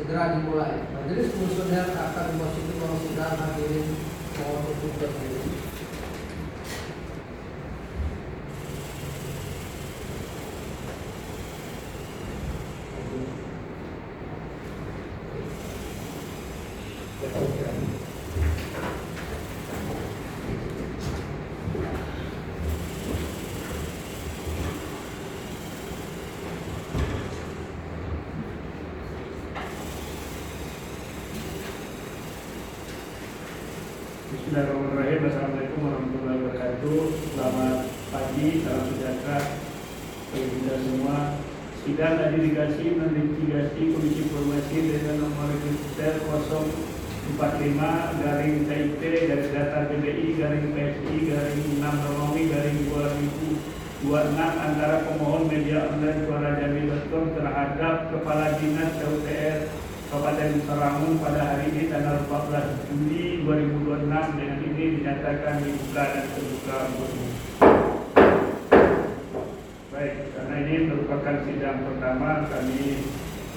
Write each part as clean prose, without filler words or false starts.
segera dimulai. Majelis Komisioner akan memasuki ruang sidang. Hadirin mohon untuk berdiri. Bismillahirrahmanirrahim. Assalamualaikum warahmatullahi wabarakatuh. Selamat pagi, salam sejahtera bagi kita semua. Sidang adjudikasi menlitigasi Komisi Informasi dengan nomor register 045-PSI-PSI-PSI-6 antara pemohon media online suarajambi.com terhadap Kepala Dinas PUPR Kabupaten Sarangun pada hari ini tanggal 14 Juli 2026 dengan ini dinyatakan dibuka dan terbuka untuk umum. Baik, karena ini merupakan sidang pertama, kami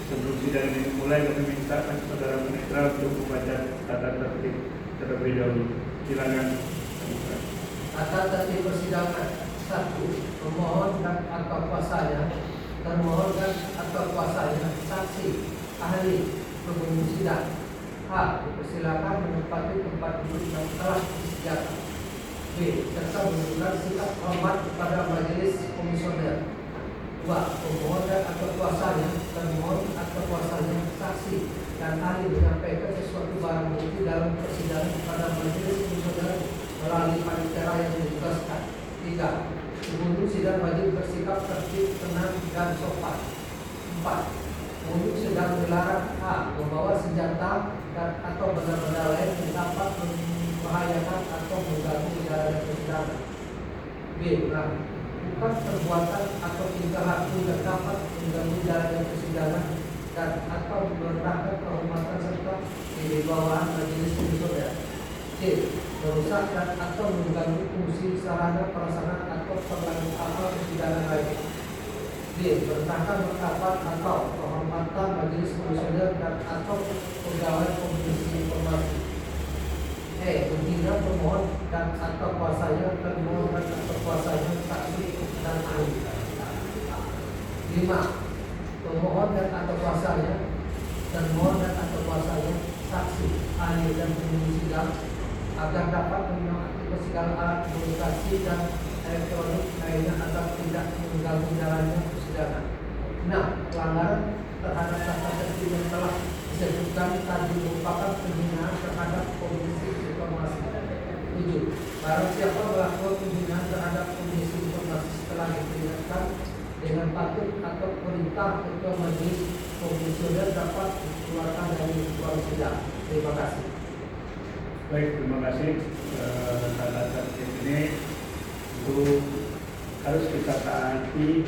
sebelum sidang ini dimulai kami minta saudara penetra untuk membaca tata tertib terlebih dahulu. Silakan. Tata tertib persidangan 1. Pemohon dan atau kuasanya, termohon dan atau kuasanya, saksi, ahli, pengunjung sidang. A. Dipersilakan menempati tempat duduk yang telah disediakan. B. Serta menunjukkan sikap hormat kepada majelis komisioner. 2. Pemohon dan atau kuasanya, termohon atau kuasanya, saksi dan ahli menyampaikan sesuatu barang bukti dalam persidangan kepada majelis komisioner melalui panitia yang ditugaskan. 3. Pengunjung sidang wajib bersikap tertib, tenang, dan sopan. 4. Pengunjung sidang dilarang A. Membawa senjata dan atau benda-benda lain yang dapat membahayakan atau mengganggu jalannya persidangan. B. Melakukan perbuatan atau tingkah laku yang dapat mengganggu jalannya persidangan dan atau merendahkan kehormatan serta kewibawaan majelis komisioner. C. Merusak dan atau mengganggu fungsi sarana prasarana atau perlengkapan persidangan lain. D. Merendahkan martabat atau kehormatan majelis komisioner dan atau pegawai komisi informasi. E. Menghina pemohon dan atau kuasanya, termohon dan atau kuasanya, saksi dan ahli. 5. Pemohon dan atau kuasanya, termohon dan atau kuasanya, saksi, ahli dan pengunjung sidang agar dapat menonaktifkan segala alat komunikasi dan elektronik lainnya agar tidak mengganggu jalannya persidangan. 6. Pelanggaran terhadap tata tertib yang telah disebutkan tadi merupakan penghinaan terhadap komisi informasi. 7. Barang siapa melakukan penghinaan terhadap komisi informasi setelah diperingatkan dengan patut atau perintah ketua majelis komisioner dapat dikeluarkan dari ruang sidang. Terima kasih. Baik, terima kasih. Tata tertib ini itu harus kita taati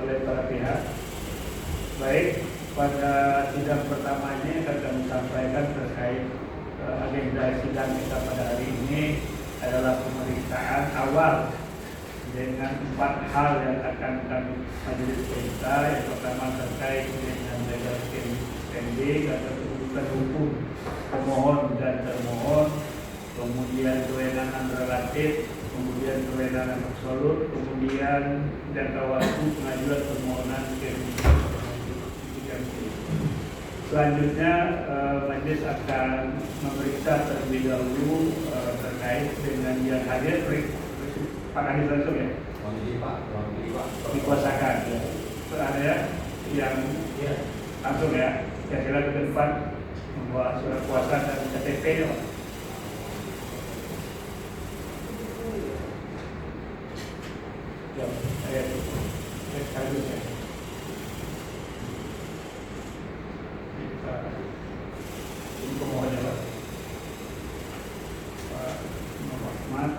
oleh para pihak. Baik, pada sidang pertama ini akan kami sampaikan terkait agenda sidang kita pada hari ini adalah pemeriksaan awal dengan 4 hal yang akan kami majelis perintah. Yang pertama terkait dengan legal standing atau kedudukan hukum pemohon dan termohon, kemudian kewenangan relatif, kemudian kewenangan absolut, kemudian jangka waktu pengajuan permohonan ke selanjutnya majelis akan memeriksa terlebih dahulu terkait dengan yang hadir. Pak Hadir langsung ya? Dikuasakan ya. Ada yang langsung ya. Ya silakan ke depan membawa surat kuasa dan KTP ya. Ya, saya harus ya. Ini pemohonnya Pak. Pak Muhammad,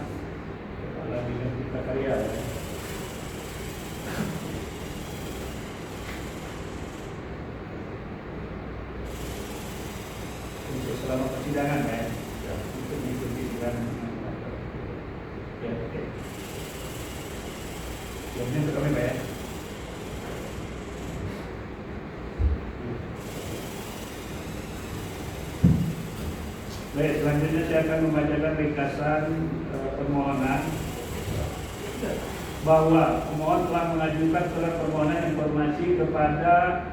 Kepala Dinas Cipta Karya ya. Untuk selama persidangan ya, untuk mengikuti sidang. Ya, oke. Ini untuk kami Pak ya. Baik, selanjutnya saya akan membacakan ringkasan permohonan bahwa pemohon telah mengajukan surat permohonan informasi kepada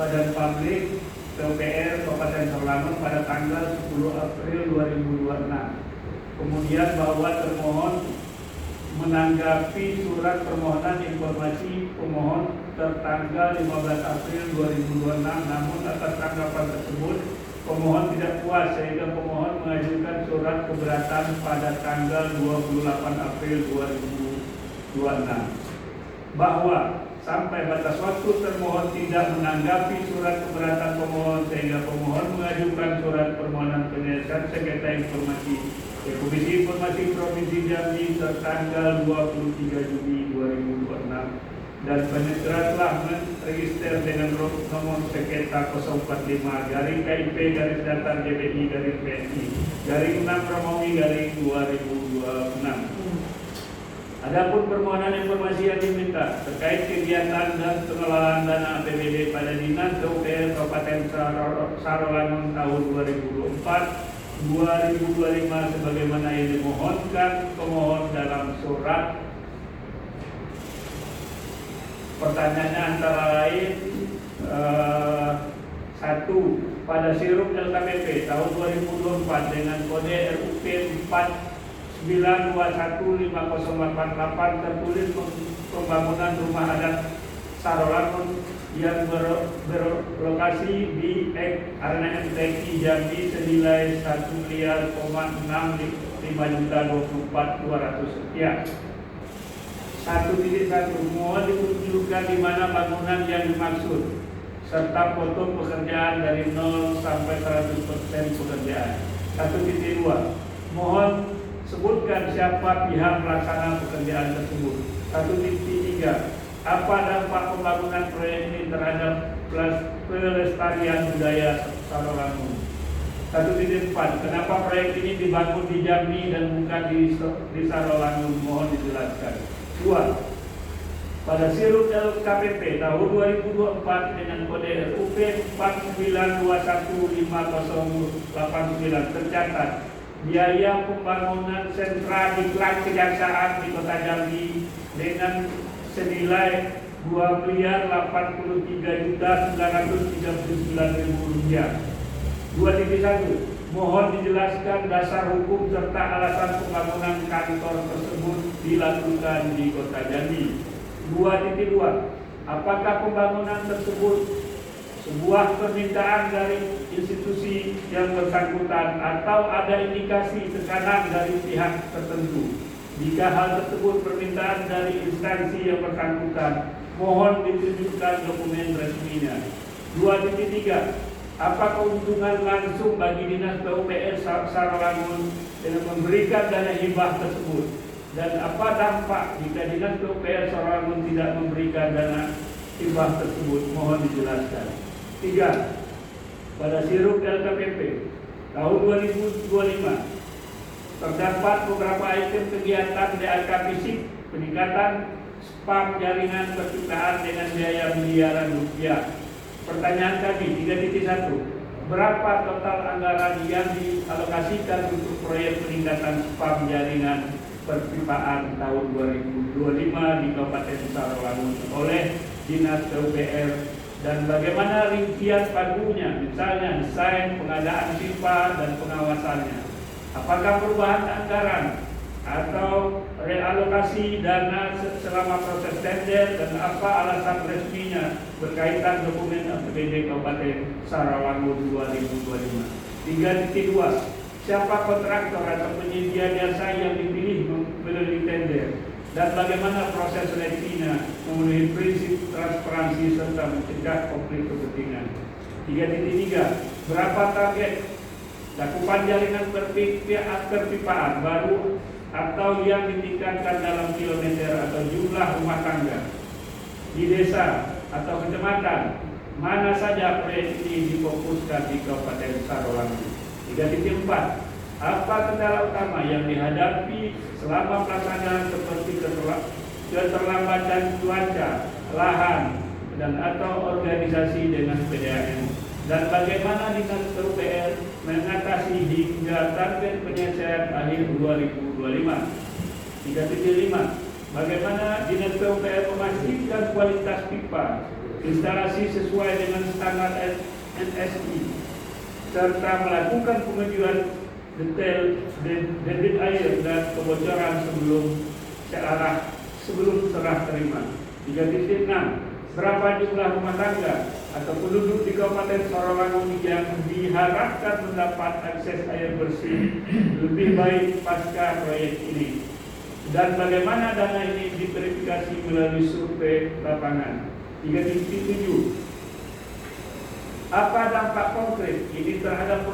Badan Publik PUPR Kabupaten Sarolangun pada tanggal 10 April 2026. Kemudian bahwa termohon menanggapi surat permohonan informasi pemohon tertanggal 15 April 2026, namun atas tanggapan tersebut pemohon tidak puas sehingga pemohon mengajukan surat keberatan pada tanggal 28 April 2026. Bahwa sampai batas waktu termohon tidak menanggapi surat keberatan pemohon sehingga pemohon mengajukan surat permohonan penyelesaian sengketa informasi ke Komisi Informasi Provinsi Jambi tertanggal 23 Juni 2026 dan penyelenggara telah meregister dengan nomor sengketa 045 garing KIP garis datar JBI garing PSI garing 6 Romawi garing 2026. Adapun permohonan informasi yang diminta terkait kegiatan dan pengelolaan dana APBD pada Dinas PUPR Kabupaten Sarolangun tahun 2024-2025 sebagaimana yang dimohonkan pemohon dalam surat. Pertanyaannya antara lain 1. Pada sirup LKPP tahun 2024 dengan kode RUP 49215088 tertulis pembangunan rumah adat Sarolangun yang berlokasi di Arena MTQ Jambi senilai 1.605.024.200 rupiah. 1.1 mohon ditunjukkan di mana bangunan yang dimaksud serta foto pekerjaan dari 0 sampai 100% pekerjaan. 1.2 mohon sebutkan siapa pihak pelaksana pekerjaan tersebut. 1.3 apa dampak pembangunan proyek ini terhadap pelestarian budaya Sarolangun. 1.4 kenapa proyek ini dibangun di Jambi dan bukan di Sarolangun, mohon dijelaskan. 2. Pada sirup LKPP tahun 2024 dengan kode RUP 49215089 tercatat biaya pembangunan sentra diklat kejaksaan di Kota Jambi dengan senilai Rp2.083.939.000. 2.1 mohon dijelaskan dasar hukum serta alasan pembangunan kantor tersebut dilakukan di Kota Jambi. 2.2 apakah pembangunan tersebut sebuah permintaan dari institusi yang bersangkutan atau ada indikasi tekanan dari pihak tertentu. Jika hal tersebut permintaan dari instansi yang bersangkutan, mohon ditunjukkan dokumen resminya. 2.3 apa keuntungan langsung bagi Dinas PUPR Sarolangun dengan memberikan dana hibah tersebut, dan apa dampak jika Dinas PUPR Sarolangun tidak memberikan dana hibah tersebut, mohon dijelaskan. 3. Pada sirup LKPP tahun 2025 terdapat beberapa item kegiatan DAK fisik peningkatan spam jaringan percintaan dengan biaya miliaran rupiah. Pertanyaan kami 3.1 berapa total anggaran yang dialokasikan untuk proyek peningkatan spam jaringan perpipaan tahun 2025 di Kabupaten Sarolangun oleh Dinas PUPR, dan bagaimana rincian pagunya, misalnya desain, pengadaan pipa, dan pengawasannya. Apakah perubahan anggaran atau realokasi dana selama proses tender, dan apa alasan resminya berkaitan dokumen APBD Kabupaten Sarolangun 2025. 3.2 siapa kontraktor atau penyedia jasa yang dipilih melalui tender, dan bagaimana proses seleksinya memenuhi prinsip transparansi serta mencegah konflik kepentingan. 3.3 berapa target cakupan jaringan perpipaan baru atau yang ditingkatkan dalam kilometer atau jumlah rumah tangga di desa atau kecamatan mana saja proyek ini difokuskan di Kabupaten Sarolangun. 3.4 apa kendala utama yang dihadapi selama pelaksanaan seperti keterlambatan cuaca, lahan, dan atau organisasi dengan PDAM, dan bagaimana Dinas PUPR mengatasi hingga target penyelesaian akhir 2025. 3.5. Bagaimana Dinas PUPR memastikan kualitas pipa instalasi sesuai dengan standar NSI serta melakukan pengajuan detail debit air dan kebocoran sebelum serah terima. 3.6. Berapa jumlah rumah tangga atau penduduk di Kabupaten Sarawangun yang diharapkan mendapat akses air bersih lebih baik pasca proyek ini, dan bagaimana dana ini diverifikasi melalui survei lapangan. 3.7. Apa dampak konkret ini terhadap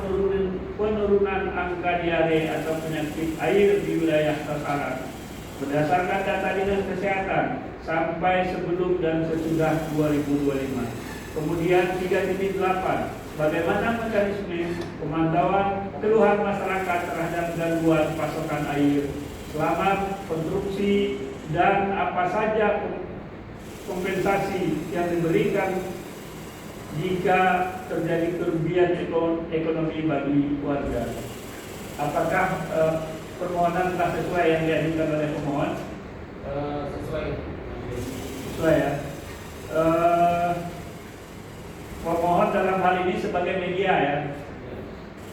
penurunan angka diare atau penyakit air di wilayah sasaran berdasarkan data Dinas Kesehatan sampai sebelum dan sesudah 2025. Kemudian 3.8. Bagaimana mekanisme pemantauan keluhan masyarakat terhadap gangguan pasokan air selama konstruksi dan apa saja kompensasi yang diberikan jika terjadi kerugian ekonomi bagi warga. Apakah permohonan telah sesuai yang diajukan oleh pemohon? Sesuai ya. Pemohon dalam hal ini sebagai media ya.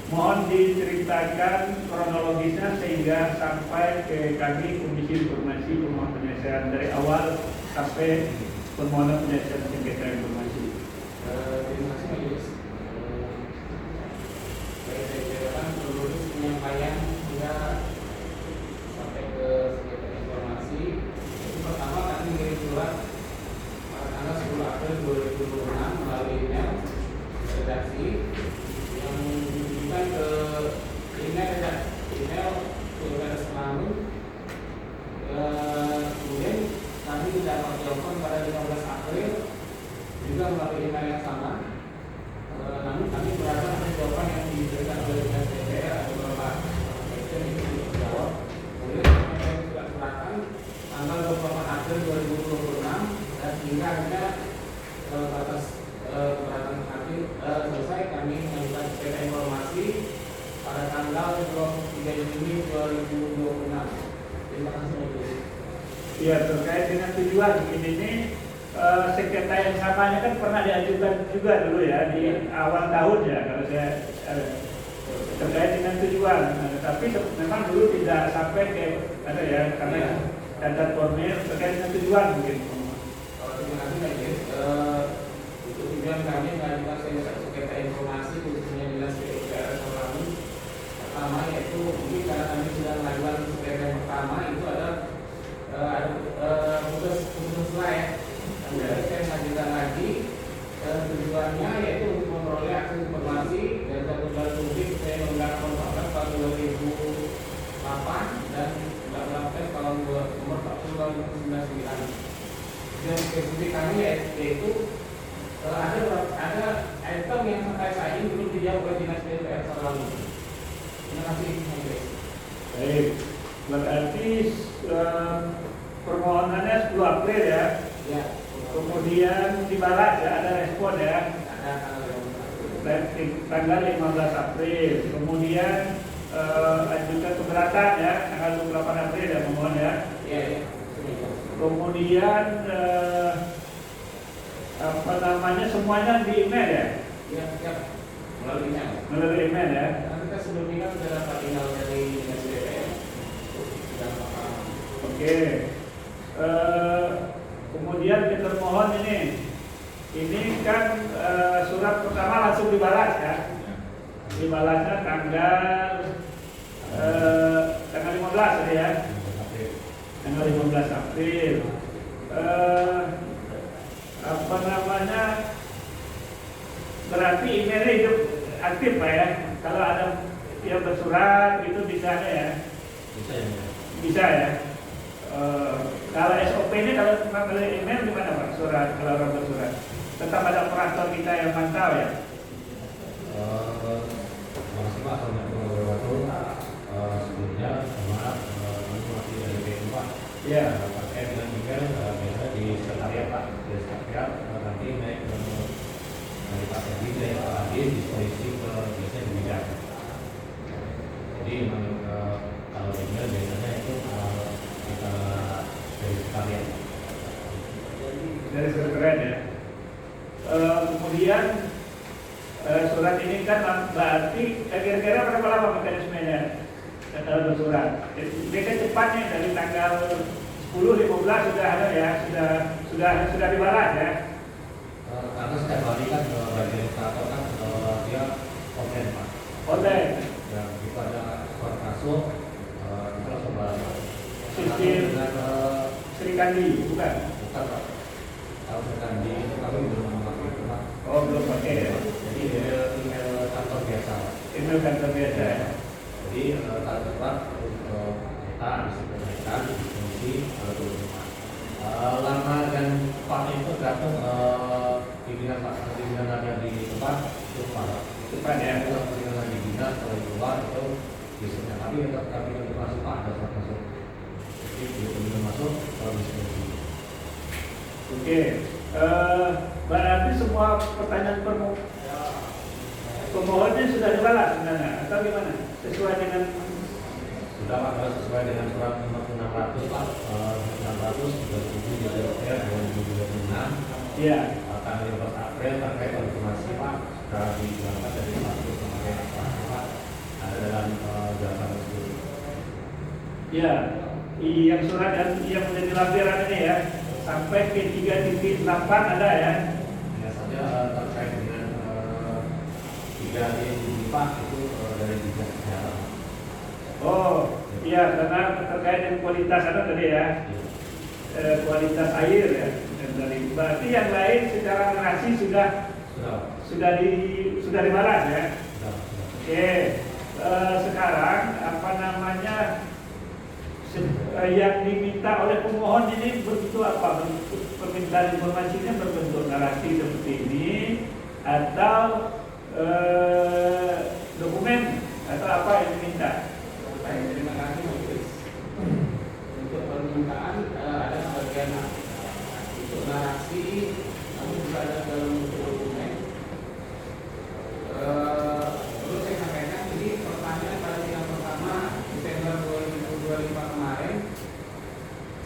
Mohon diceritakan kronologisnya sehingga sampai ke kami Komisi Informasi Pemohon Penyelesaian dari awal sampai permohonan penyelesaian sengketa informasi. Terima kasih Majelis. Saya ceritakan kronologis penyampaian hingga sampai ke sengketa informasi. Itu pertama kami mengirim surat pada tanggal 10 April 2026 melalui email redaksi yang ditujukan ke email Pilkada Semarang. Kemudian kami mendapat jawaban pada 15 April juga melalui email yang sama. Namun kami berharap ada jawaban yang diberikan oleh Dinas DPR atau beberapa question itu dijawab. Kemudian kami sudah serahkan tanggal 28 April 2026 dan hingga akhirnya batas keberatan hakim selesai, kami mengajukan sengketa informasi pada tanggal 23 Juni 2026. Terima kasih Majelis. Ya, terkait dengan tujuan ini sengketa yang samanya kan pernah diajukan juga dulu ya di awal tahun ya kalau saya terkait dengan tujuan. Tapi memang dulu tidak sampai ke ada ya karena data formil terkait dengan tujuan mungkin. Terima kasih Majelis. Untuk tujuan kami mengajukan sengketa informasi khususnya Dinas PUPR Sarawangun. Pertama yaitu mungkin karena kami sudah mengajukan sengketa yang pertama itu ada putus lah ya. Kemudian saya mengajukan lagi tujuannya yaitu untuk memperoleh akses informasi dari satu jalur publik saya menggunakan tahun 2008 dan Undang-Undang tahun nomor 40 tahun 1999. Dan spesifik kami yaitu ada item yang sampai saat ini belum dijawab oleh Dinas PUPR Sarawangun. Terima kasih Majelis. Baik, berarti permohonannya 10 April ya. Ya. Kemudian dibalas ya, ada respon ya. Ada Tanggal 15 April. Kemudian ajukan keberatan ya, tanggal 28 April ya pemohon ya. Iya. Kemudian semuanya di email ya. Iya. Melalui email. Melalui email ya. Karena kita sebelumnya kan sudah dapat email dari Dinas DPR. Oke. Kemudian kita mohon ini kan surat pertama langsung dibalas ya. Dibalasnya tanggal 15 ya. Tanggal 15 April. Berarti emailnya hidup aktif Pak ya. Kalau ada yang bersurat itu bisa ya. Bisa ya. Kalau SOP ini kalau melalui email gimana Pak? Surat kalau orang bersurat. Tetap ada operator kita yang mantau ya. Terima kasih Pak. Assalamualaikum warahmatullahi wabarakatuh. Sebelumnya maaf informasi dari BNI Pak. Ya. Terkait dengan email biasa di sekretariat Pak. Di sekretariat nanti naik ke dari Pak Edi, dari Pak Adi disposisi ke biasanya di bidang. Jadi memang kalau email biasanya itu kita dari sekalian. Dari sekretariat ya. Kemudian surat ini kan berarti kira-kira berapa lama mekanismenya kalau bersurat? Ini kan cepatnya dari tanggal 10, 15 sudah ada ya, sudah dibalas ya. Karena setiap hari kan bagian operator kan dia online Pak. Online. Ya, itu ada surat masuk, itu langsung balas. Sistem Sri Kandi, bukan? Bukan Pak. Kalau misalkan di itu kami belum memakai itu Pak. Oh, belum pakai ya. Jadi email kantor biasa Pak. Email kantor biasa ya. Jadi kalau cepat untuk kita disesuaikan distribusi atau rumah. Lama dan cepatnya itu tergantung pimpinan Pak. Pimpinan ada di tempat itu Pak. Cepat ya. Kalau pimpinan lagi di dinas kalau di luar itu biasanya kami masuk Pak ada surat masuk. Jadi pimpinan masuk kalau distribusi. Oke. Berarti semua pertanyaan pemohonnya sudah dibalas sebenarnya atau gimana? Sesuai dengan Sudah Pak, kalau sesuai dengan surat nomor 600 Pak, 600 2026 ya. tanggal 15 April terkait informasi Pak sudah dijalankan dari status sebagai informasi Pak dalam jasa tersebut. Ya, yang surat dan yang menjadi lampiran ini ya sampai ke 3.8 ada ya. Biasanya terkait dengan 3 ini Pak itu dari dinas kesehatan. Oh, iya karena terkait dengan kualitas ada tadi ya. Kualitas air ya. Dan dari berarti yang lain secara narasi sudah dibalas ya. Oke. Sekarang apa namanya yang diminta oleh pemohon ini berbentuk apa? Permintaan informasinya berbentuk narasi seperti ini atau dokumen atau apa yang diminta? Baik, terima kasih Majelis. Untuk permintaan ada sebagian untuk narasi, namun juga ada dalam bentuk dokumen. Perlu saya sampaikan, jadi pertanyaan pada sidang pertama Desember 2025 kemarin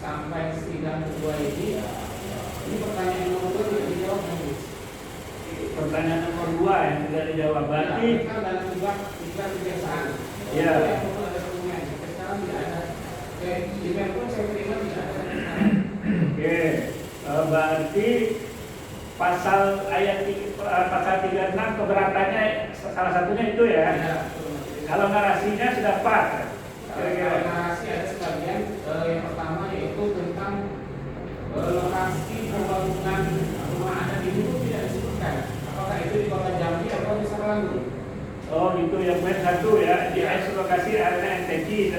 sampai sidang kedua ini pertanyaan nomor 2 tidak dijawab Majelis. Pertanyaan nomor 2 yang tidak dijawab berarti kan dalam juga kebiasaan. ya. Sekarang tidak ada. Email pun saya terima tidak ada. Oke, berarti pasal ayat pasal 36 keberatannya salah satunya itu ya. Kalau narasinya sudah pas. Kalau narasi ada sebagian yang pertama yaitu tentang lokasi pembangunan rumah adat itu tidak disebutkan. Apakah itu di Kota Jambi atau di Sarangun? Oh itu yang poin 1 ya, di lokasi area NTG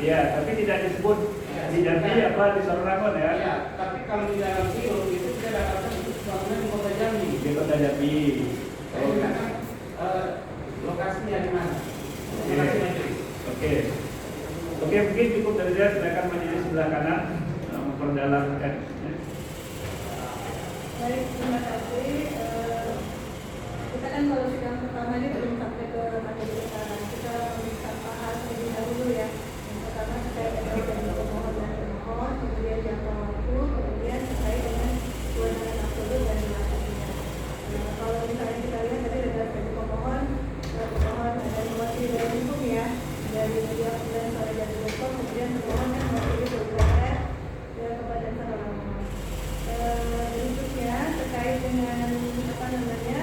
ya, tapi tidak disebut di Jambi apa di Sarangun ya. Ya, tapi kalau di dalam situ itu kita dapatkan untuk pembangunan di Kota Jambi. Di Kota Jambi. Saya katakan lokasinya di mana? Terima kasih Majelis. Oke, mungkin cukup dari saya. Silakan majelis sebelah kanan memperdalam. Baik, terima kasih. Kita kan kalau sidang pertama ini belum sampai ke materi sekarang. Kita bisa bahas lebih dahulu ya. Yang pertama terkait dengan pemohon dan pemohon, kemudian jangka waktu, kemudian terkait dengan kewenangan absolut dan relaksinya. Nah, kalau misalnya kita lihat tadi ada pemohon ada mewakili dari hukum ya, dari media dan dari hukum, kemudian pemohon kan mewakili DPR kepada Sarangun. Berikutnya terkait dengan apa namanya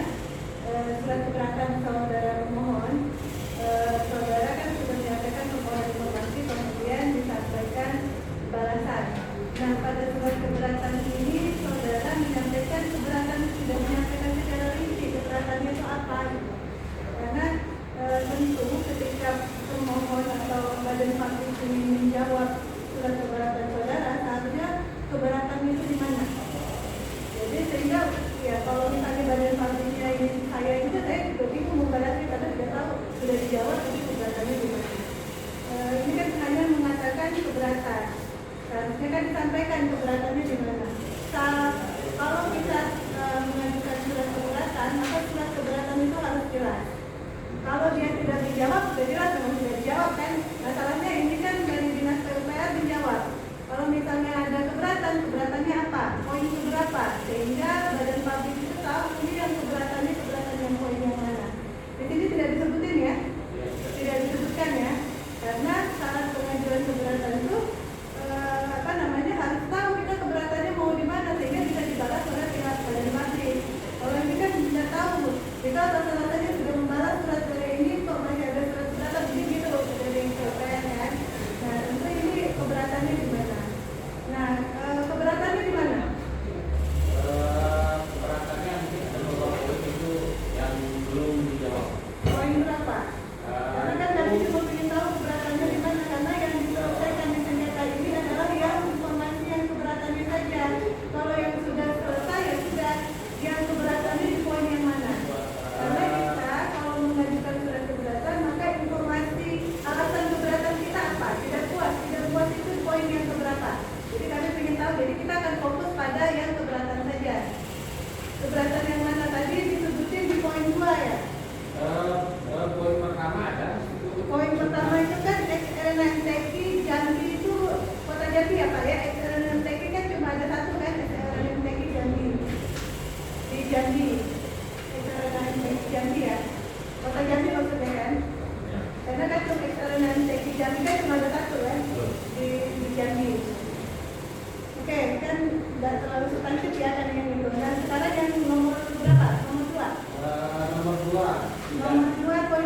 surat keberatan saudara pemohon, saudara kan sudah menyatakan permohonan informasi kemudian disampaikan balasan. Nah pada surat keberatan ini saudara menyampaikan keberatan, tidak menyampaikan secara rinci keberatannya itu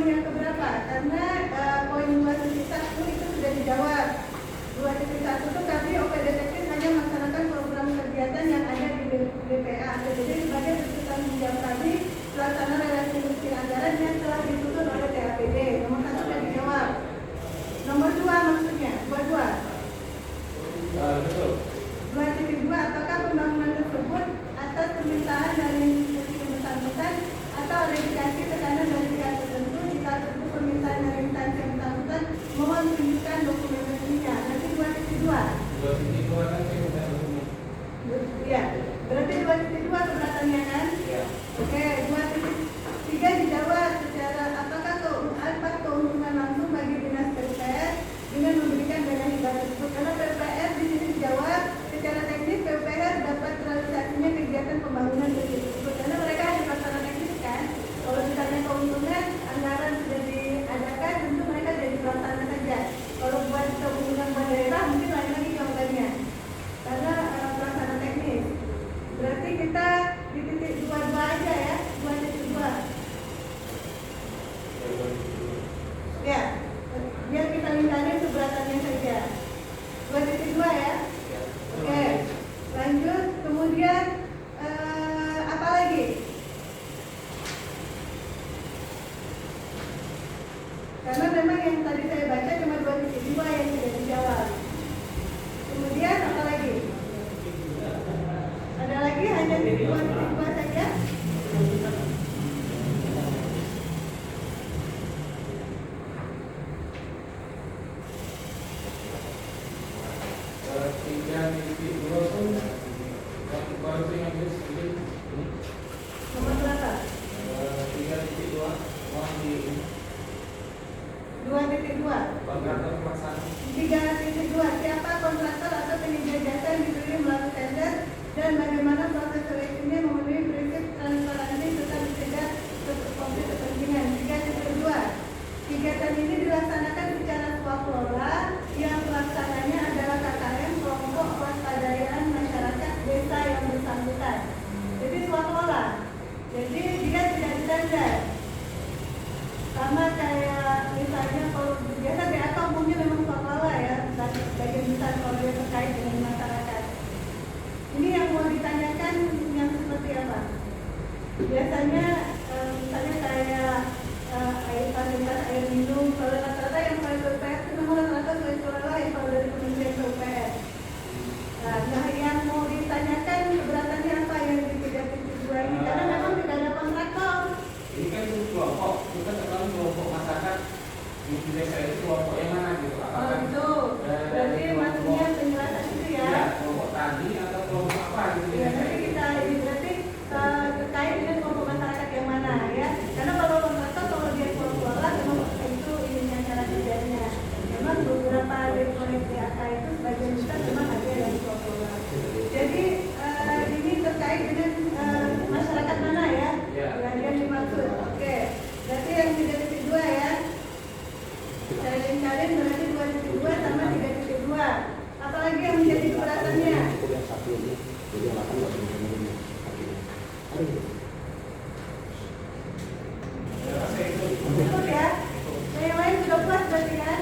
poin yang keberapa? Karena poin 2.1 itu sudah dijawab. 2.1 itu kami OP Detektif hanya melaksanakan program kegiatan yang ada di BPA APBD sebagai tanggung jawab kami pelaksanaan relasi bukti anggaran yang telah dituntut oleh TAPD. Nomor 1 sudah dijawab. Nomor 2 maksudnya, 22. Betul. 2.2 apakah pembangunan tersebut atas permintaan dari institusi yang bersangkutan atau ada indikasi tekanan dari pihak tertentu? Jika tersebut permintaan dari instansi yang bersangkutan, mohon tunjukkan dokumen resminya. Nanti 2.2. 2.2 kan saya sudah dokumen. Ya, berarti 2.2 keberatannya kan? Ya. Oke, 2.3 dijawab secara apakah keuntungan langsung bagi dinas PUPR dengan memberikan dana hibah tersebut? Karena PUPR di sini dijawab secara teknis PUPR dapat realisasinya kegiatan pembangunan tersebut karena mereka ada pelaksanaan teknis kan. Kalau misalnya keuntungan anggaran sudah diadakan tentu mereka jadi pelaksana saja. Kalau buat keuntungan buat daerah mungkin lain lagi jawabannya karena pelaksana teknis. Berarti kita di titik 22 aja ya, 2.2. Ya, biar kita mintanin keberatannya saja. 2.2 ya. Oke, lanjut. Kemudian apa lagi? Karena memang yang tadi saya baca cuma 2.2 yang tidak dijawab. Kemudian apa lagi? Ada lagi hanya di 2.2 saja? Nomor berapa? 2.2. 3.2. Siapa kontraktor atau penyedia jasa yang dipilih melalui tender dan bagaimana proses seleksinya memenuhi prinsip transparansi serta mencegah konflik kepentingan. 3.2. Kegiatan ini dilaksanakan secara swasembada yang pelaksananya adalah KKM kelompok waspadaan masyarakat desa yang bersangkutan. Jadi swasembada. Jadi dia tidak standar. Sama kayak misalnya kalau biasa BAK umumnya memang swasembada ya, bagian besar kalau dia terkait dengan masyarakat. Ini yang mau ditanyakan yang seperti apa? Biasanya misalnya kayak fasilitas air minum, kalau rata-rata yang paling PUPR itu memang rata-rata suara kalau dari Kementerian PUPR. Nah, yang mau ditanyakan keberatannya apa yang di 3.2 ini? Karena memang tidak ada kontraktor. Ini kan kelompok, kita terlalu kelompok masyarakat di desa itu kelompok yang mana gitu? Apakah gitu. Berarti maksudnya penjelasan itu ya? Iya, kelompok tani atau kelompok apa gitu? Ya, nanti kita ini berarti terkait dengan kelompok masyarakat yang mana ya? Karena kalau kontraktor kalau dia kelompok memang itu ininya cara kerjanya. Memang beberapa dari proyek DAK itu sebagian besar memang ada yang kelompok. Jadi ini terkait dengan masyarakat mana ya? Ya. Yang dimaksud. Oke. Berarti yang 3.2 ya. Kalian berarti 2.2 sama 3.2. Apalagi yang menjadi keberatannya? Cukup ya. Nah, yang lain sudah puas berarti kan?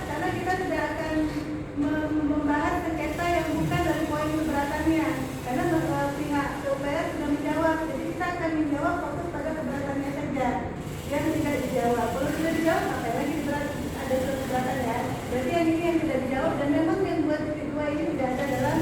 Karena kita tidak akan membahas sengketa yang bukan dari poin keberatannya. Karena pihak PUPR sudah menjawab. Jadi kita akan menjawab fokus pada keberatannya saja. Yang tidak dijawab. Kalau sudah dijawab, apa lagi ada keberatan ya? Berarti yang ini yang tidak dijawab dan memang yang 2.2 ini tidak ada dalam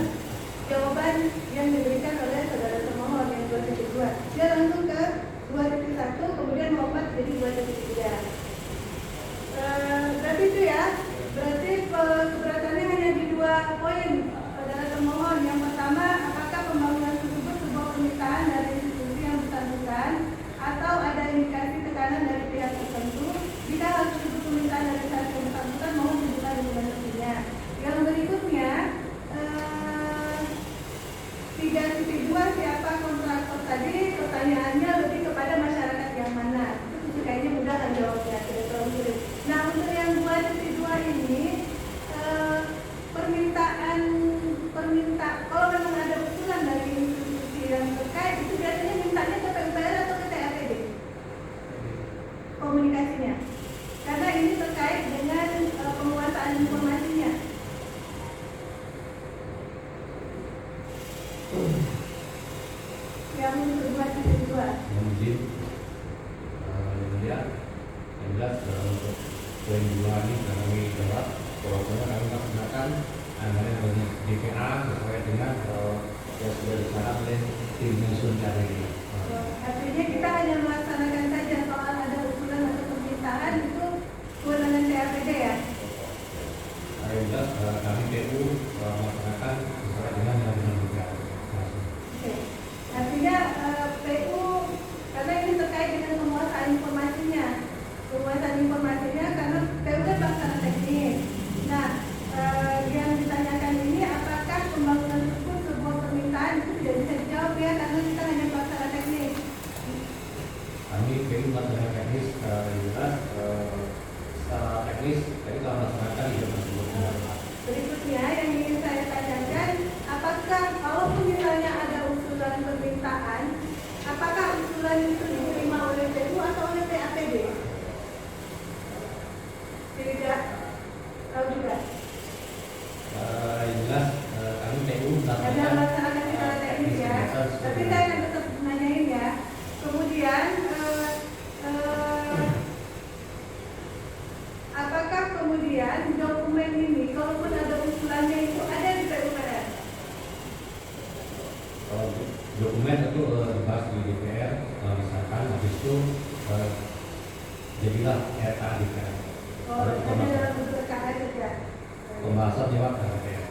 jawaban yang diberikan oleh saudara termohon yang 2.2. Dia langsung ke 2.1 kemudian melompat jadi 2.3. Berarti itu ya. Berarti keberatannya hanya di 2 poin saudara termohon. Yang pertama, apakah pembangunan tersebut sebuah permintaan dari institusi yang bersangkutan atau ada indikasi tekanan dari pihak tertentu? Jika hal tersebut permintaan dari pihak yang bersangkutan, mohon tunjukkan dokumen resminya. Yang berikutnya 3.2 siapa kontraktor tadi? Pertanyaan jelas untuk poin 2 ini sudah kami jawab. Pokoknya kami melaksanakan anggaran dari DPA sesuai dengan yang sudah disahkan oleh tim menyusun hari ini. Artinya kita hanya melaksanakan saja, soal ada usulan atau permintaan itu kewenangan CAPD ya? Yang jelas kami PU melaksanakan sesuai dengan yang dilakukan. Oke. Artinya PU, karena ini terkait dengan penguasaan informasinya. Penguasaan informasinya karena PU kan pelaksana teknis. Nah, yang ditanyakan ini apakah pembangunan tersebut sebuah permintaan itu tidak bisa dijawab ya, karena kita hanya pelaksana teknis. Kami PU melaksanakan teknis jelas secara teknis kami telah melaksanakan yang tersebut. Berikutnya yang ingin saya tanyakan, apakah kalaupun misalnya ada usulan permintaan, apakah usulan itu diterima oleh PU atau oleh PAPD? Tidak tahu juga. Yang jelas kami PU Ada melaksanakan secara teknis ya. Tapi saya akan tetap nanyain ya. Kemudian apakah kemudian dokumen ini, kalaupun ada usulannya itu ada di PUPR? Dokumen itu dibahas di DPR, misalkan habis itu jadilah RK DPR. Oh, ada dalam bentuk RKA saja. Pembahasan lewat RPR.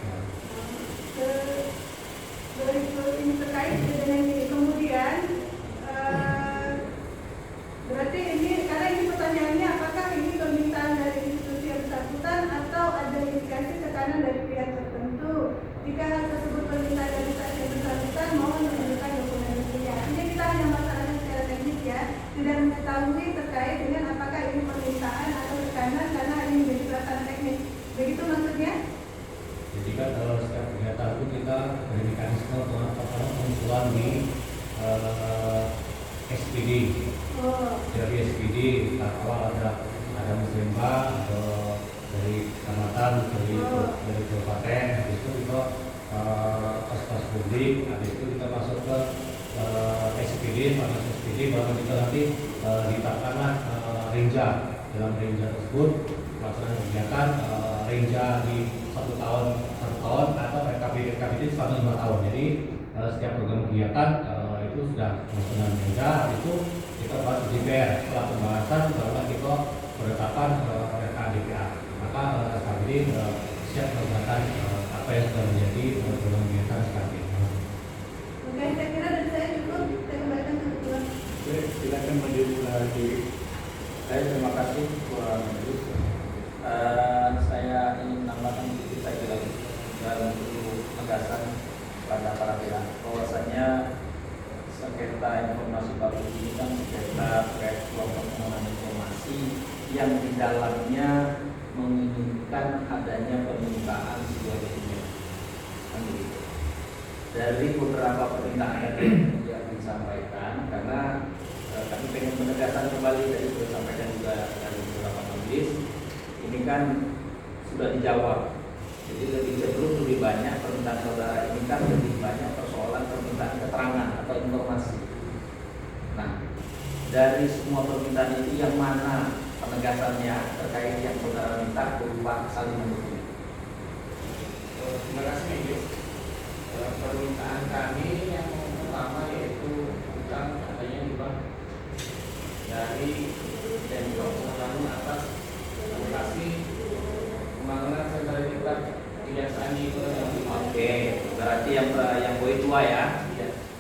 Ini terkait dengan ini. Kemudian berarti ini, karena ini pertanyaannya apakah ini permintaan dari institusi yang bersangkutan atau ada indikasi tekanan dari pihak tertentu. Jika hal tersebut permintaan dari pihak yang bersangkutan, mohon menunjukkan dokumen resminya. Ini kita hanya masalahnya secara teknis ya, tidak mengetahui terkait dengan apakah ini permintaan atau tekanan karena ini menjadi pelaksanaan teknis. Begitu maksudnya? Jadi kan setiap kegiatan itu kita beri mekanisme pengusulan di SPD. Dari SPD tahap awal ada muslimah atau dari kecamatan, dari kabupaten, habis itu kita pas publik, habis itu kita masuk ke SPD, panas SPD, baru kita nanti ditetapkanlah renja. Dalam renja tersebut pelaksanaan kegiatan renja di 1 tahun atau RKPD selama 5 tahun. Jadi setiap program kegiatan itu sudah melaksanakan renja, itu kita bahas di DPR. Setelah pembahasan barulah kita penetapan RKDPA. Maka kami siap melaksanakan apa yang sudah menjadi program kegiatan sekarang ini. Oke, saya kira dari saya cukup. Saya kembalikan ke ketua. Oke, silakan menjadi lagi. Baik, terima kasih Ketua Majelis. Saya ingin menambahkan sedikit saja lagi dalam penegasan pada para pihak bahwasanya sengketa informasi publik ini kan sengketa terkait kelompok pengelolaan informasi yang di dalamnya menginginkan adanya permintaan sebuah dokumen. Kan begitu. Dari beberapa permintaan yang disampaikan, karena kami ingin penegasan kembali dari sudah disampaikan juga dari beberapa majelis, ini kan sudah dijawab. Jadi lebih banyak permintaan saudara ini kan lebih banyak persoalan permintaan keterangan atau informasi. Nah, dari semua permintaan itu yang mana penegasannya terkait yang saudara minta berupa salinan dokumen? Terima kasih Majelis. Permintaan kami yang pertama yaitu tentang adanya hibah dari Pemprov Lampung atas lokasi pembangunan sentralitas kejaksaan di Kota. Oke, berarti yang poin 2 ya.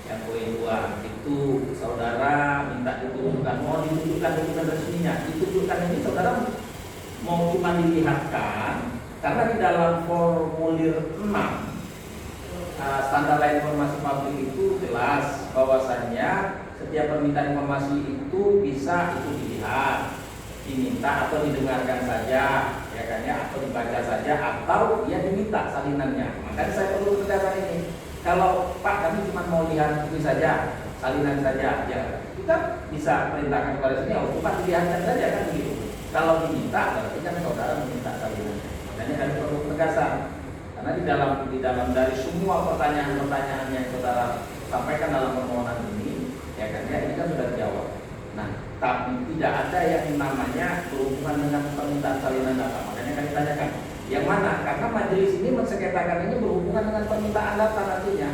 Yang poin 2 itu saudara minta ditunjukkan, mau ditunjukkan dokumen resminya. Ditunjukkan ini saudara mau cuma dilihatkan karena di dalam formulir 6 standar lain informasi publik itu jelas bahwasannya setiap permintaan informasi itu bisa itu dilihat, diminta atau didengarkan saja, ya kan ya, atau dibaca saja, atau dia diminta salinannya. Makanya saya perlu tegaskan ini. Kalau Pak kami cuma mau lihat itu saja, salinan saja, ya kita bisa perintahkan kepada sini, oh Pak dilihatkan saja kan begitu. Kalau diminta berarti kan saudara meminta salinannya. Makanya kami perlu tegasan. Karena di dalam dari semua pertanyaan-pertanyaan yang saudara sampaikan dalam permohonan ini, ya kan ya, ini kan sudah dijawab. Nah, tapi tidak ada yang namanya berhubungan dengan permintaan salinan data. Makanya kami tanyakan, yang mana? Karena majelis ini mensengketakan ini berhubungan dengan permintaan data nantinya.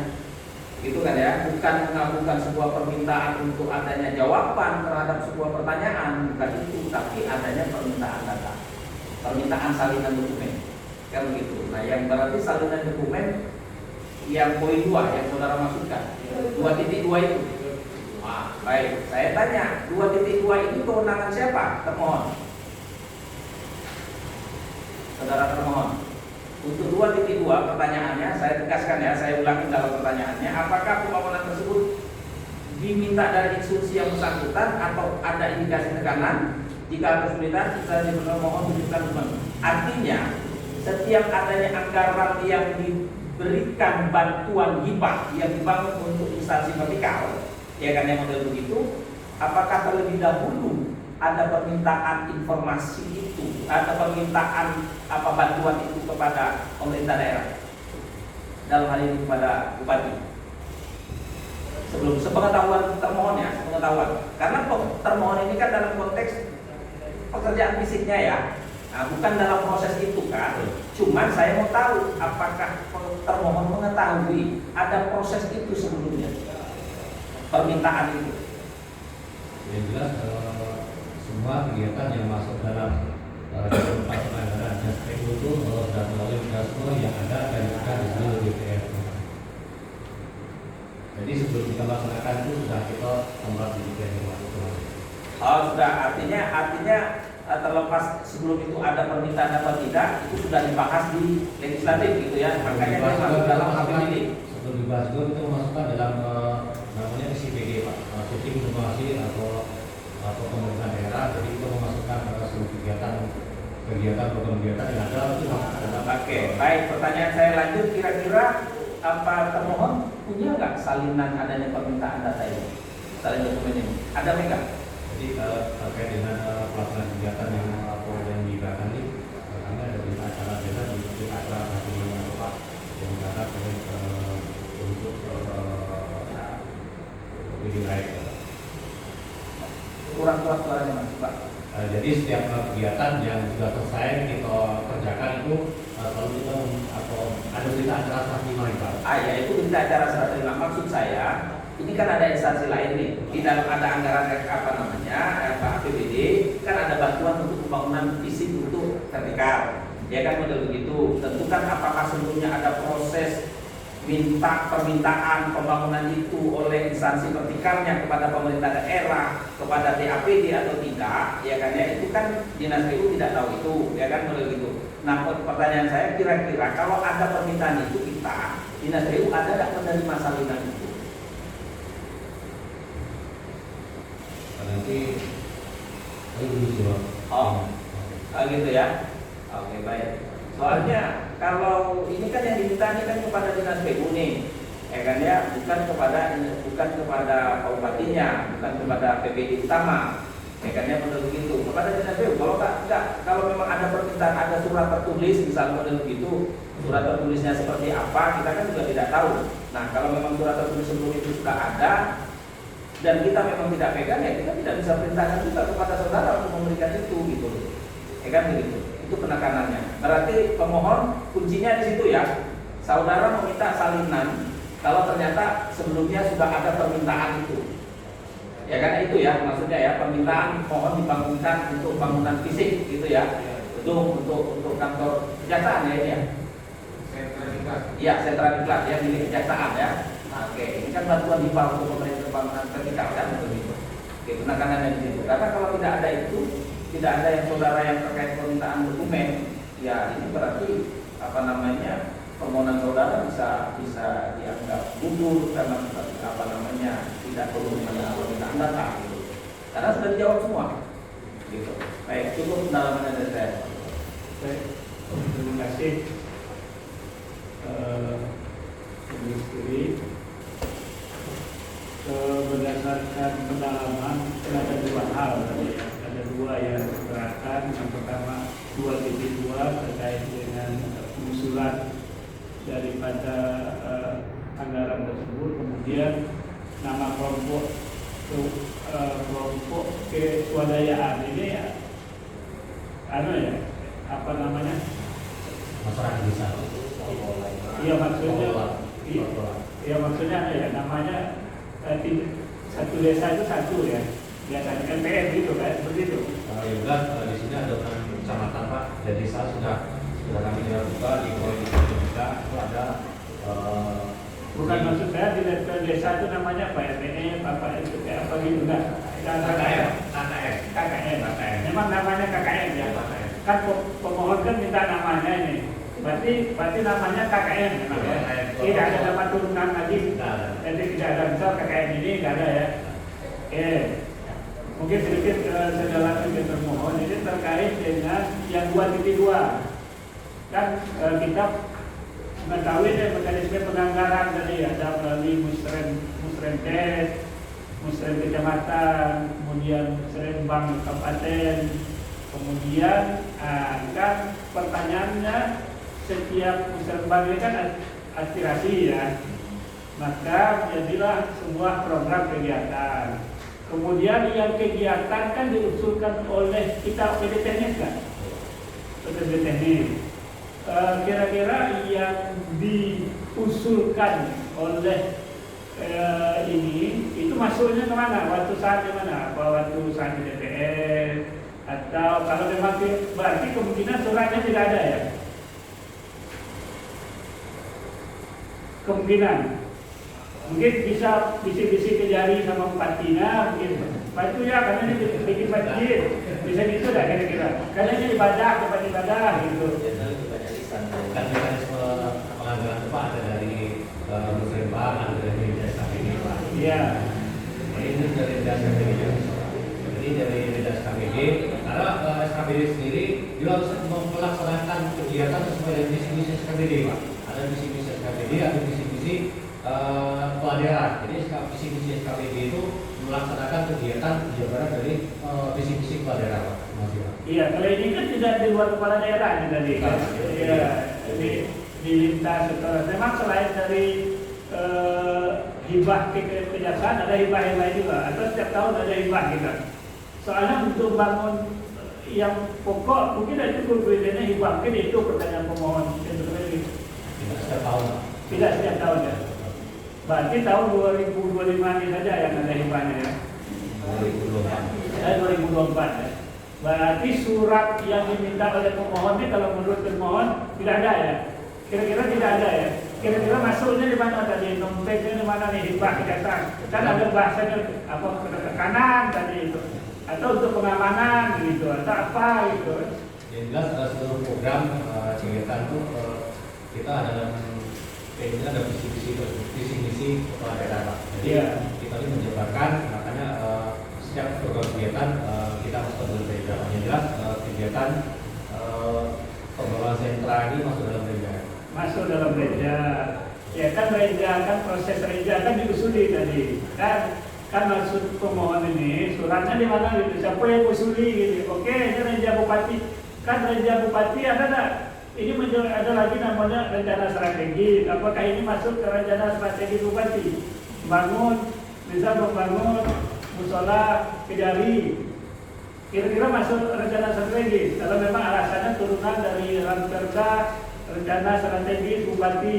Gitu kan ya, bukan mengabulkan sebuah permintaan untuk adanya jawaban terhadap sebuah pertanyaan, bukan itu, tapi adanya permintaan data, permintaan salinan dokumen, kan begitu. Nah, yang berarti salinan dokumen yang poin 2 yang saudara maksudkan, 2.2 itu. Nah, baik, saya tanya, 2.2 ini kewenangan siapa? Termohon. Saudara termohon. Untuk 2.2 pertanyaannya, saya tegaskan ya, saya ulangi dalam pertanyaannya, apakah pembangunan tersebut diminta dari instruksi yang bersangkutan atau ada indikasi tekanan? Jika kesulitan, kita mohon tunjukkan dokumen. Artinya, setiap adanya anggaran yang diberikan bantuan hibah yang dibangun untuk instansi vertikal, ya kan yang model begitu, apakah terlebih dahulu ada permintaan informasi itu, ada permintaan bantuan itu kepada pemerintah daerah, dalam hal ini kepada bupati, sebelum sepengetahuan termohon ya, sepengetahuan, karena termohon ini kan dalam konteks pekerjaan fisiknya ya, nah, bukan dalam proses itu kan. Cuman saya mau tahu apakah termohon mengetahui ada proses itu sebelumnya, permintaan itu. Yang jelas semua kegiatan yang masuk dalam masuk anggaran JASPEK itu dan melalui mekanisme yang ada dan juga di seluruh DPR. Jadi sebelum kita melaksanakan itu sudah kita tempat di DPR. Oh sudah, artinya terlepas sebelum itu ada permintaan atau tidak, itu sudah dibahas di legislatif gitu ya. Makanya dia masuk dalam APBD. Sebelum dibahas itu masukkan dalam namanya SIPG Pak, sistem informasi atau pemerintah daerah. Jadi kita memasukkan seluruh kegiatan program kegiatan yang ada itu. Oke, baik. Pertanyaan saya lanjut, kira-kira apa termohon punya nggak salinan adanya permintaan data ini, salinan dokumen ini? Ada nggak? Jadi terkait dengan pelaksanaan kegiatan yang diberikan ini, kami ada di acara desa di acara satu Pak yang mencatat untuk lebih baik. Kurang kuat suaranya Mas Pak. Jadi setiap kegiatan yang sudah selesai kita kerjakan itu selalu kita ada berita acara serah terima Pak. Ya itu berita acara serah terima. Maksud saya, ini kan ada instansi lain nih. Di dalam ada anggaran APBD, kan ada bantuan untuk pembangunan fisik untuk vertikal. Ya kan model begitu. Tentu kan apakah sebelumnya ada proses permintaan pembangunan itu oleh instansi vertikalnya kepada pemerintah daerah, kepada DAPD atau tidak, ya kan ya, itu kan Dinas PU tidak tahu itu, ya kan model gitu. Nah pertanyaan saya, kira-kira kalau ada permintaan itu kita, Dinas PU ada tidak menerima salinan itu? Nanti dulu jawab. Gitu ya. Oke baik. Soalnya kalau ini kan yang diminta ini kan kepada Dinas PU nih, ya kan ya, bukan kepada bupatinya, bukan kepada PPD utama, ya kan ya, model begitu. Kepada Dinas PU. Kalau memang ada permintaan, ada surat tertulis, misalnya model begitu, surat tertulisnya seperti apa, kita kan juga tidak tahu. Nah kalau memang surat tertulis sebelum itu sudah ada dan kita memang tidak pegang, ya kita tidak bisa perintahkan juga kepada saudara untuk memberikan itu, gitu, ya kan begitu. Itu penekanannya. Berarti pemohon kuncinya di situ ya. Saudara meminta salinan kalau ternyata sebelumnya sudah ada permintaan itu. Ya kan itu ya maksudnya ya, permintaan mohon dibangunkan untuk bangunan fisik gitu ya. Untuk kantor kejaksaan ya ini ya. Iya, sentra diklat ya, milik kejaksaan ya. Nah, oke, ini kan bantuan hibah untuk pemerintah bangunan vertikal kan begitu. Oke, penekanannya di situ. Karena kalau tidak ada itu, tidak ada yang saudara yang terkait permintaan dokumen, ya ini berarti permohonan saudara bisa dianggap gugur karena tidak perlu mengenai permintaan data gitu. Karena sudah dijawab semua gitu. Baik, cukup pendalaman dari saya. Baik, terima kasih Menteri. Berdasarkan pendalaman ada dua hal tadi ya. Ada dua yang dikerahkan. Yang pertama 2.2 terkait dengan pengusulan daripada anggaran tersebut. Kemudian nama kelompok kelompok keswadayaan ini ya, apa namanya? Masyarakat desa. Iya maksudnya, Pengelola. iya maksudnya namanya satu desa itu satu ya, biasanya MPR gitu kan, seperti itu. Ya jelas di sini ada kecamatan Pak, dan desa sudah kami buka di Koordinasi juga itu ada Bukan maksud saya di level desa itu namanya apa RPM, apa itu kayak apa gitu enggak? KKN. Memang namanya KKN ya. Kan pemohon kan minta namanya ini. Berarti namanya KKN memang ya. Tidak ada nama turunan lagi. Jadi tidak ada misal KKN ini enggak ada ya. Mungkin sedikit saudara termohon ini terkait dengan yang 2.2. Kan kita mengetahui mekanisme penganggaran tadi ada melalui musrendes, musren kecamatan, kemudian musrenbang kabupaten, kemudian kan pertanyaannya setiap musrenbang ini kan aspirasi ya, maka jadilah sebuah program kegiatan. Kemudian yang kegiatan kan diusulkan oleh kita OPD teknis kan, OPD teknis. Kira-kira yang diusulkan oleh ini itu masuknya kemana? Waktu saat di mana? Apa waktu saat di DPR? Atau kalau memang berarti kemungkinan suratnya tidak ada ya? Kemungkinan mungkin bisa bisi-bisi ke jari sama Bupatinya mungkin bantu ya karena ini bikin masjid bisa gitu dah kira-kira karena ini ibadah tempat ibadah gitu. Kan mekanisme penganggaran itu Pak ada dari Musrembang, ada dari SKPD Pak. Iya. Ini dari SKPD. Jadi dari SKPD, karena SKPD sendiri juga harus melaksanakan kegiatan sesuai dengan visi-misi SKPD Pak. Ada visi-misi SKPD, ada visi-misi pelajaran. Jadi visi-misi SKPD itu melaksanakan kegiatan jabaran dari visi-misi pelajaran Pak. Iya, kalau ini kan tidak di luar kepala daerah ini tadi kan. Iya, di lintas setelah. Memang selain dari hibah kejaksaan ada hibah yang lain juga. Atau setiap tahun ada hibah kita. Soalnya untuk bangun yang pokok mungkin ada itu berbedanya hibah. Mungkin itu pertanyaan pemohon. Tidak setiap tahun. Tidak setiap tahun ya. Berarti tahun 2025 ini saja yang ada hibahnya ya. 2024 ya. Berarti surat yang diminta oleh pemohon ini kalau menurut pemohon tidak ada ya? Kira-kira tidak ada ya? Kira-kira masuknya di mana tadi? Numpeknya di mana nih hibah kejaksaan? Kan ada bahasanya apa tekanan tadi itu, atau untuk pengamanan gitu, atau apa gitu? Yang jelas seluruh program kegiatan itu kita dalam ini ada visi-misi kepala daerah Pak. Jadi kita ini menjabarkan makanya setiap program kegiatan kita masuk dalam reja. Yang jelas kegiatan pengelolaan sentra ini masuk dalam reja. Masuk dalam reja. Ya kan reja kan proses reja kan diusuli tadi. Kan maksud pemohon ini suratnya di mana gitu. Siapa yang usuli gitu. Oke, ini reja bupati. Kan reja bupati ada tak? Ini ada lagi namanya rencana strategi. Apakah ini masuk ke rencana strategi bupati? Bisa membangun musola Kejari. Kira-kira masuk rencana strategi. Kalau memang alasannya turunan dari Ranperda rencana strategi bupati.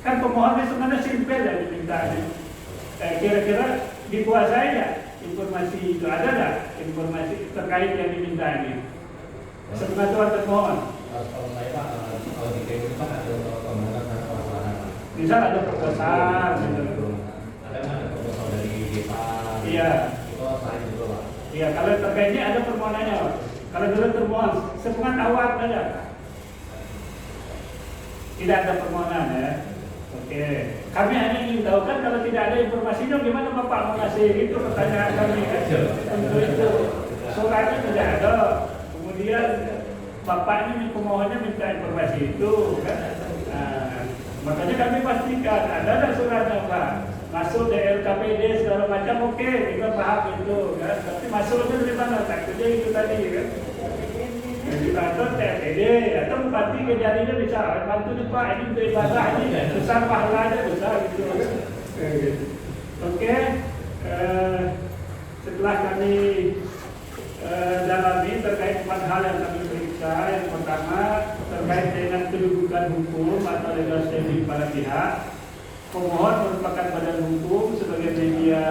Kan pemohonnya sebenarnya simpel ya dimintanya. Kira-kira dikuasai ya informasi itu ada nggak informasi terkait yang diminta ini? Sepengetahuan termohon. Kalau saya Pak, kalau di KPU Pak ada pembangunan dan pelaksanaan. Misal ada proposal, ada proposal dari desa. Iya. Itu saya juga Pak. Iya, kalau terkaitnya ada permohonannya Pak. Kalau dulu termohon, sepengetahuan ada. Tidak ada permohonan ya. Oke. Kami hanya ingin tahu kan kalau tidak ada informasinya gimana Bapak mau ngasih itu pertanyaan kami kan. Untuk itu suratnya tidak ada. Kemudian Bapak ini pemohonnya minta informasi itu kan. Nah, makanya kami pastikan ada suratnya Pak. Masuk DLKPD segala macam oke, kita paham itu kan. Tapi masuknya dari mana? Takutnya itu tadi kan. Jadi atau TPD atau bupati kejadiannya bisa bantu nih Pak ini untuk ibadah ini besar pahalanya besar gitu. Oke. setelah kami dalami terkait 4 hal yang kami periksa. Yang pertama terkait dengan kedudukan hukum atau legal standing para pihak. Pemohon merupakan badan hukum sebagai media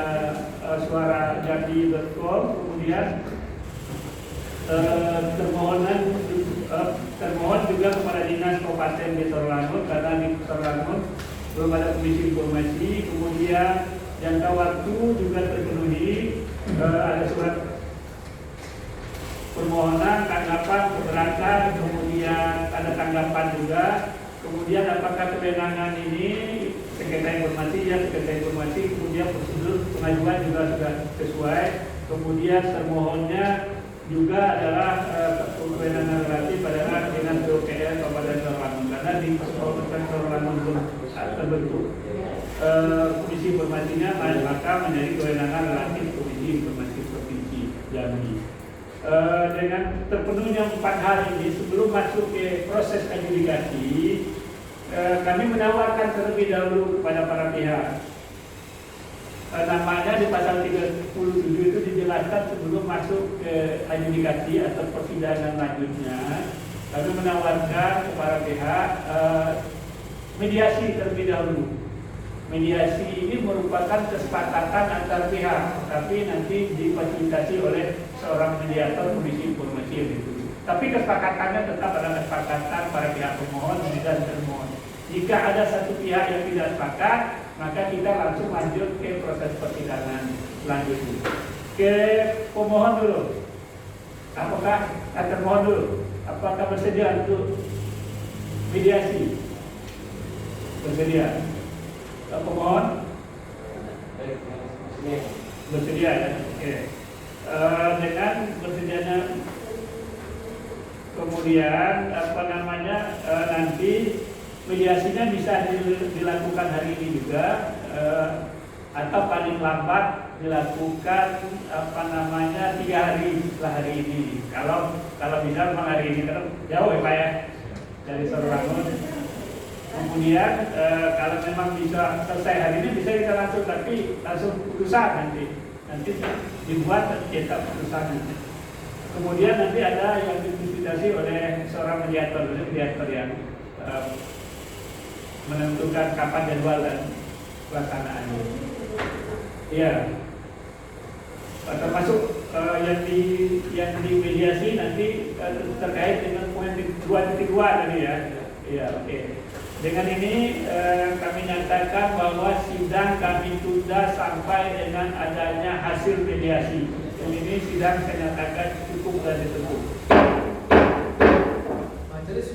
suara Jambi.com. Kemudian termohon juga kepada Dinas Kabupaten di Sorlangun, karena di Sorlangun belum ada komisi informasi. Kemudian jangka waktu juga terpenuhi, ada surat permohonan, tanggapan, keberatan, kemudian ada tanggapan juga. Kemudian apakah kewenangan ini sengketa informasi, ya sengketa informasi, kemudian prosedur pengajuan juga sudah sesuai. Kemudian termohonnya juga adalah kewenangan relatif adalah dengan PUPR Kabupaten Sorlangun, karena di Kabupaten Sorlangun belum terbentuk komisi informasinya, maka menjadi kewenangan relatif Komisi Informasi Provinsi Jambi. Dengan terpenuhnya 4 hal ini, sebelum masuk ke proses adjudikasi, kami menawarkan terlebih dahulu kepada para pihak. Namanya di pasal 37 itu dijelaskan sebelum masuk ke adjudikasi atau persidangan lanjutnya, kami menawarkan kepada pihak mediasi terlebih dahulu. Mediasi ini merupakan kesepakatan antar pihak, tapi nanti difasilitasi oleh seorang mediator Komisi Informasi yang dituju. Tapi kesepakatannya tetap adalah kesepakatan para pihak pemohon dan termohon. Jika ada satu pihak yang tidak sepakat, maka kita langsung lanjut ke proses persidangan selanjutnya. Ke pemohon dulu. Apakah termohon dulu? Apakah bersedia untuk mediasi? Bersedia? Pemohon? Bersedia ya? Oke. Dengan bersedianya, kemudian nanti mediasinya bisa dilakukan hari ini juga, atau paling lambat dilakukan 3 hari setelah hari ini. Kalau bisa memang hari ini, karena jauh ya Pak ya dari Sorlangun. Kemudian kalau memang bisa selesai hari ini, bisa kita langsung, tapi langsung putusan nanti dibuat dan cetak putusan nanti. Kemudian nanti ada yang difasilitasi oleh seorang mediator yang menentukan kapan jadwal dan pelaksanaannya. Ya, termasuk yang di mediasi nanti terkait dengan poin 2.2 tadi ya. Ya, oke. Dengan ini kami nyatakan bahwa sidang kami tunda sampai dengan adanya hasil mediasi. Dan ini sidang saya nyatakan cukup dan ditutup. Majelis